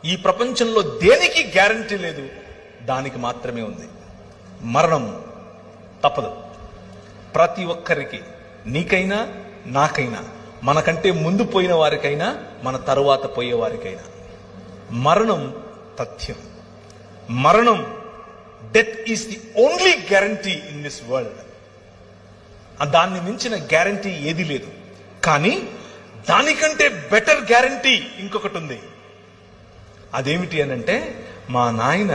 ఈ ప్రపంచంలో దేనికి గ్యారంటీ లేదు, దానికి మాత్రమే ఉంది. మరణం తప్పదు. ప్రతి ఒక్కరికి, నీకైనా నాకైనా, మనకంటే ముందు పోయిన వారికైనా మన తరువాత పోయే వారికైనా మరణం తథ్యం. మరణం, death is the only guarantee in this world. దాన్ని మించిన గ్యారంటీ ఏది లేదు. కానీ దానికంటే బెటర్ గ్యారంటీ ఇంకొకటి ఉంది. అదేమిటి అనంటే, మా నాయన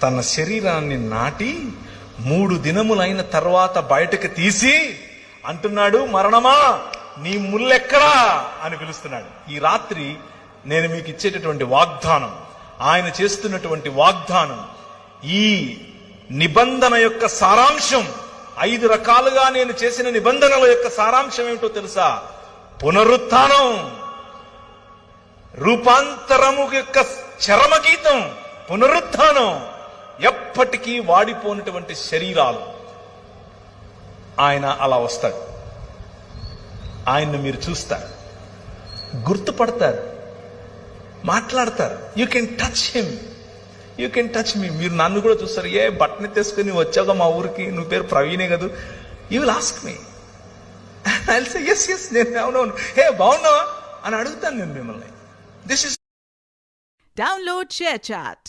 తన శరీరాన్ని నాటి 3 దినములైన తర్వాత బయటకు తీసి అంటున్నాడు, మరణమా నీ ముల్లెక్కడా అని పిలుస్తున్నాడు. ఈ రాత్రి నేను మీకు ఇచ్చేటటువంటి వాగ్దానం, ఆయన చేస్తున్నటువంటి వాగ్దానం, ఈ నిబంధన యొక్క సారాంశం, 5 రకాలుగా నేను చేసిన నిబంధనల యొక్క సారాంశం ఏమిటో తెలుసా? పునరుత్థానం, రూపాంతరము యొక్క చరమగీతం పునరుత్థానం. ఎప్పటికీ వాడిపోయినటువంటి శరీరాలు. ఆయన అలా వస్తాడు. ఆయన్ను మీరు చూస్తారు, గుర్తుపడతారు, మాట్లాడతారు. You can touch him, you can touch me. మీరు నన్ను కూడా చూస్తారు. ఏ బట్టని తీసుకుని వచ్చావుగా మా ఊరికి, నువ్వు పేరు ప్రవీణే కదా, you will ask me. I will say yes, నేను అవునవును, హే బాగున్నావా అని అడుగుతాను నేను మిమ్మల్ని. This is Download ShareChat.